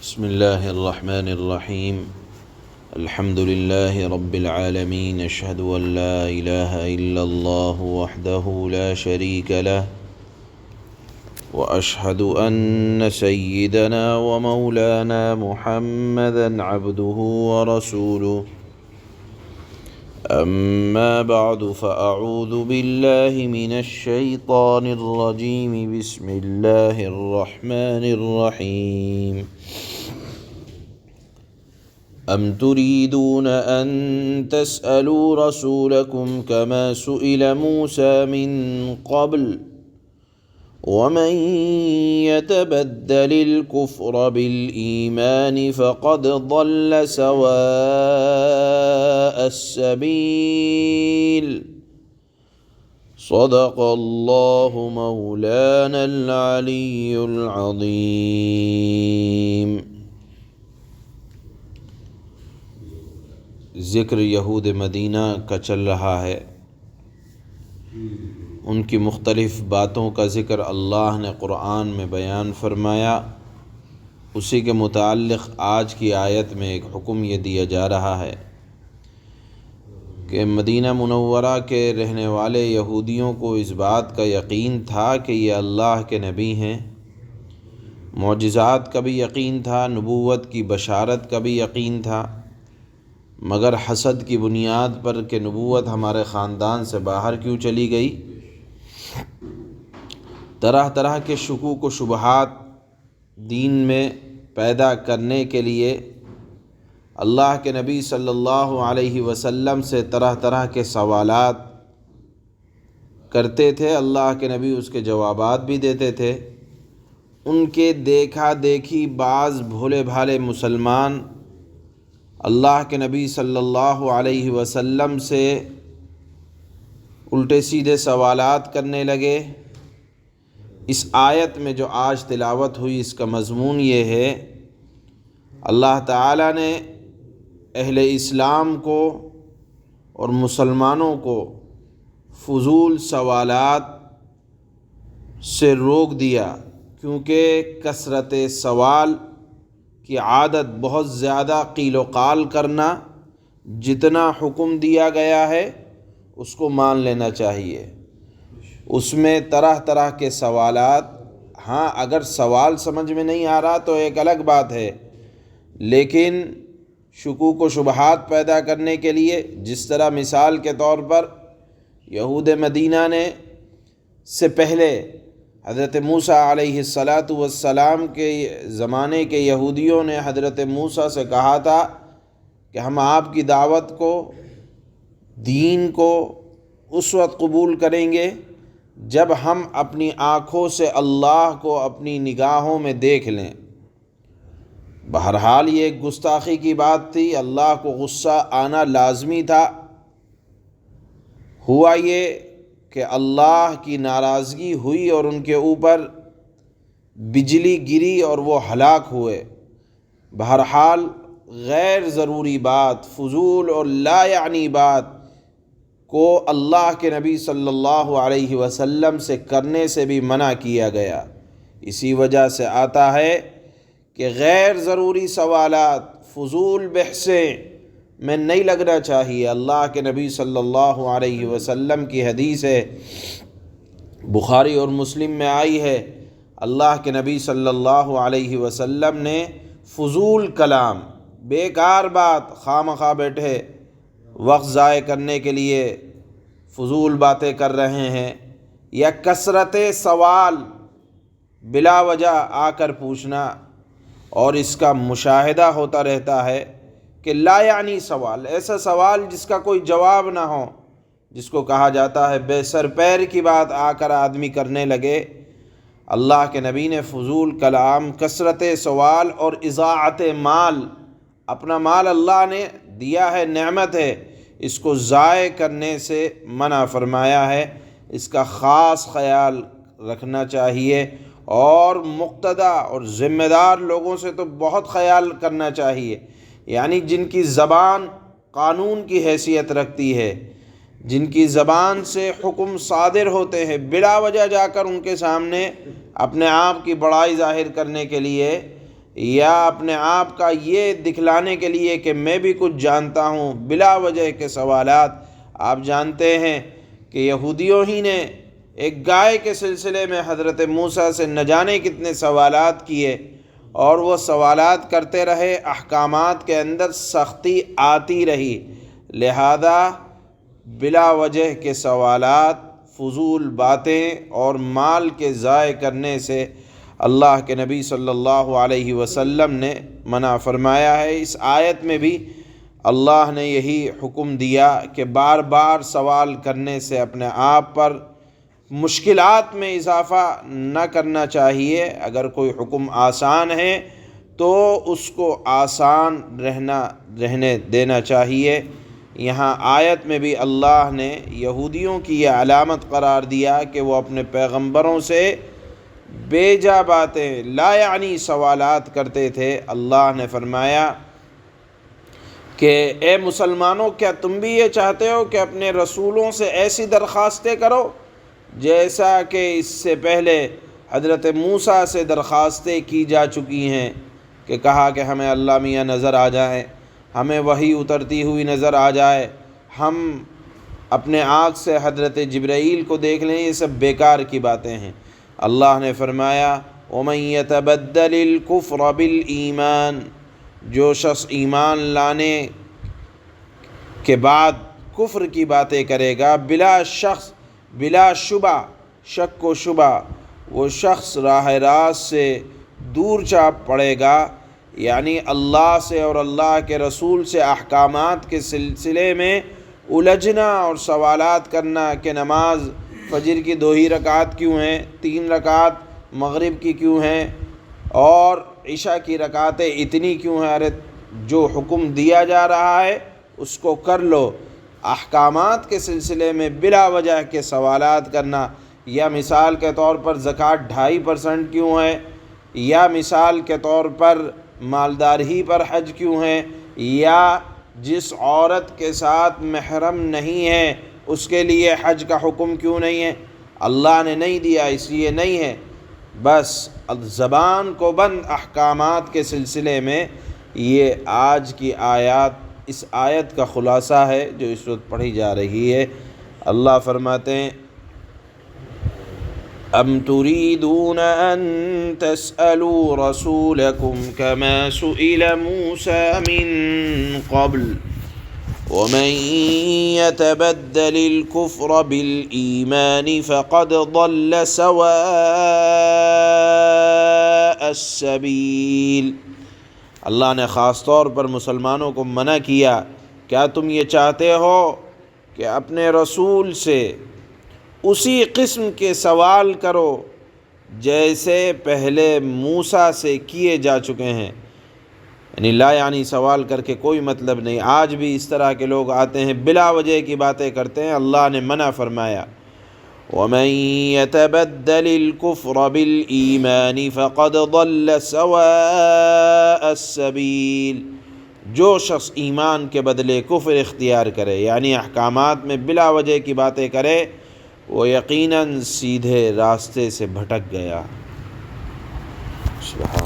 بسم الله الرحمن الرحيم. الحمد لله رب العالمين. أشهد أن لا إله إلا الله وحده لا شريك له، وأشهد أن سيدنا ومولانا محمدا عبده ورسوله. أما بعد، فأعوذ بالله من الشيطان الرجيم. بسم الله الرحمن الرحيم. أم تريدون أن تسألوا رسولكم كما سئل موسى من قبل ومن يتبدل الكفر بالإيمان فقد ضل سواء السبيل. صدق الله مولانا العلي العظيم. ذکر یہود مدینہ کا چل رہا ہے، ان کی مختلف باتوں کا ذکر اللہ نے قرآن میں بیان فرمایا۔ اسی کے متعلق آج کی آیت میں ایک حکم یہ دیا جا رہا ہے کہ مدینہ منورہ کے رہنے والے یہودیوں کو اس بات کا یقین تھا کہ یہ اللہ کے نبی ہیں، معجزات کا بھی یقین تھا، نبوت کی بشارت کا بھی یقین تھا، مگر حسد کی بنیاد پر کہ نبوت ہمارے خاندان سے باہر کیوں چلی گئی، طرح طرح کے شکوک و شبہات دین میں پیدا کرنے کے لیے اللہ کے نبی صلی اللہ علیہ وسلم سے طرح طرح کے سوالات کرتے تھے۔ اللہ کے نبی اس کے جوابات بھی دیتے تھے۔ ان کے دیکھا دیکھی بعض بھولے بھالے مسلمان اللہ کے نبی صلی اللہ علیہ وسلم سے الٹے سیدھے سوالات کرنے لگے۔ اس آیت میں جو آج تلاوت ہوئی اس کا مضمون یہ ہے، اللہ تعالیٰ نے اہل اسلام کو اور مسلمانوں کو فضول سوالات سے روک دیا، کیونکہ کثرت سوال کی عادت، بہت زیادہ قیل و قال کرنا، جتنا حکم دیا گیا ہے اس کو مان لینا چاہیے۔ اس میں طرح طرح کے سوالات، ہاں اگر سوال سمجھ میں نہیں آ رہا تو ایک الگ بات ہے، لیکن شکوک و شبہات پیدا کرنے کے لیے، جس طرح مثال کے طور پر یہود مدینہ نے سے پہلے حضرت موسیٰ علیہ السلام کے زمانے کے یہودیوں نے حضرت موسیٰ سے کہا تھا کہ ہم آپ کی دعوت کو، دین کو اس وقت قبول کریں گے جب ہم اپنی آنکھوں سے اللہ کو اپنی نگاہوں میں دیکھ لیں۔ بہرحال یہ ایک گستاخی کی بات تھی، اللہ کو غصہ آنا لازمی تھا۔ ہوا یہ کہ اللہ کی ناراضگی ہوئی اور ان کے اوپر بجلی گری اور وہ ہلاک ہوئے۔ بہرحال غیر ضروری بات، فضول اور لا یعنی بات کو اللہ کے نبی صلی اللہ علیہ وسلم سے کرنے سے بھی منع کیا گیا۔ اسی وجہ سے آتا ہے کہ غیر ضروری سوالات، فضول بحثیں میں نہیں لگنا چاہیے۔ اللہ کے نبی صلی اللہ علیہ وسلم کی حدیث ہے، بخاری اور مسلم میں آئی ہے، اللہ کے نبی صلی اللہ علیہ وسلم نے فضول کلام، بیکار بات، خواہ مخواہ بیٹھے وقت ضائع کرنے کے لیے فضول باتیں کر رہے ہیں، یا کثرت سوال بلا وجہ آ کر پوچھنا، اور اس کا مشاہدہ ہوتا رہتا ہے کہ لا یعنی سوال، ایسا سوال جس کا کوئی جواب نہ ہو، جس کو کہا جاتا ہے بے سر پیر کی بات آ کر آدمی کرنے لگے۔ اللہ کے نبی نے فضول کلام، کثرت سوال اور اضاعت مال، اپنا مال اللہ نے دیا ہے، نعمت ہے، اس کو ضائع کرنے سے منع فرمایا ہے۔ اس کا خاص خیال رکھنا چاہیے، اور مقتدی اور ذمہ دار لوگوں سے تو بہت خیال کرنا چاہیے، یعنی جن کی زبان قانون کی حیثیت رکھتی ہے، جن کی زبان سے حکم صادر ہوتے ہیں، بلا وجہ جا کر ان کے سامنے اپنے آپ کی بڑائی ظاہر کرنے کے لیے یا اپنے آپ کا یہ دکھلانے کے لیے کہ میں بھی کچھ جانتا ہوں، بلا وجہ کے سوالات۔ آپ جانتے ہیں کہ یہودیوں ہی نے ایک گائے کے سلسلے میں حضرت موسیٰ سے نہ جانے کتنے سوالات کیے، اور وہ سوالات کرتے رہے، احکامات کے اندر سختی آتی رہی۔ لہذا بلا وجہ کے سوالات، فضول باتیں اور مال کے ضائع کرنے سے اللہ کے نبی صلی اللہ علیہ وسلم نے منع فرمایا ہے۔ اس آیت میں بھی اللہ نے یہی حکم دیا کہ بار بار سوال کرنے سے اپنے آپ پر مشکلات میں اضافہ نہ کرنا چاہیے۔ اگر کوئی حکم آسان ہے تو اس کو آسان رہنے دینا چاہیے۔ یہاں آیت میں بھی اللہ نے یہودیوں کی یہ علامت قرار دیا کہ وہ اپنے پیغمبروں سے بے جا باتیں، لا یعنی سوالات کرتے تھے۔ اللہ نے فرمایا کہ اے مسلمانوں، کیا تم بھی یہ چاہتے ہو کہ اپنے رسولوں سے ایسی درخواستیں کرو جیسا کہ اس سے پہلے حضرت موسیٰ سے درخواستیں کی جا چکی ہیں، کہ کہا کہ ہمیں اللہ میاں نظر آ جائیں، ہمیں وحی اترتی ہوئی نظر آ جائے، ہم اپنے آنکھ سے حضرت جبرائیل کو دیکھ لیں۔ یہ سب بیکار کی باتیں ہیں۔ اللہ نے فرمایا وَمَن يَتَبَدَّلِ الْكُفْرَ بِالْإِيمَانِ، جو شخص ایمان لانے کے بعد کفر کی باتیں کرے گا، بلا شبہ، شک و شبہ، وہ شخص راہ راست سے دور جا پڑے گا۔ یعنی اللہ سے اور اللہ کے رسول سے احکامات کے سلسلے میں الجھنا اور سوالات کرنا کہ نماز فجر کی 2 ہی رکعت کیوں ہیں، 3 رکعت مغرب کی کیوں ہیں، اور عشاء کی رکعتیں اتنی کیوں ہیں۔ ارے جو حکم دیا جا رہا ہے اس کو کر لو۔ احکامات کے سلسلے میں بلا وجہ کے سوالات کرنا، یا مثال کے طور پر زکوٰۃ 2.5% کیوں ہے، یا مثال کے طور پر مالدار ہی پر حج کیوں ہے، یا جس عورت کے ساتھ محرم نہیں ہے اس کے لیے حج کا حکم کیوں نہیں ہے، اللہ نے نہیں دیا اس لیے نہیں ہے۔ بس زبان کو بند احکامات کے سلسلے میں۔ یہ آج کی آیات، اس آیت کا خلاصہ ہے جو اس وقت پڑھی جا رہی ہے۔ اللہ فرماتے ہیں ام تريدون ان تسألوا رسولكم كما سئل موسى من قبل ومن يتبدل الكفر بالإيمان فقد ضل سواء السبيل۔ اللہ نے خاص طور پر مسلمانوں کو منع کیا، کیا تم یہ چاہتے ہو کہ اپنے رسول سے اسی قسم کے سوال کرو جیسے پہلے موسیٰ سے کیے جا چکے ہیں؟ یعنی لا یعنی سوال کر کے کوئی مطلب نہیں۔ آج بھی اس طرح کے لوگ آتے ہیں، بلا وجہ کی باتیں کرتے ہیں۔ اللہ نے منع فرمایا وَمَن يَتَبَدَّلِ الْكُفْرَ بِالْإِيمَانِ فَقَدْ ضَلَّ سَوَاءَ السَّبِيلِ۔ جو شخص ایمان کے بدلے کفر اختیار کرے، یعنی احکامات میں بلا وجہ کی باتیں کرے، وہ یقیناً سیدھے راستے سے بھٹک گیا۔ سبحان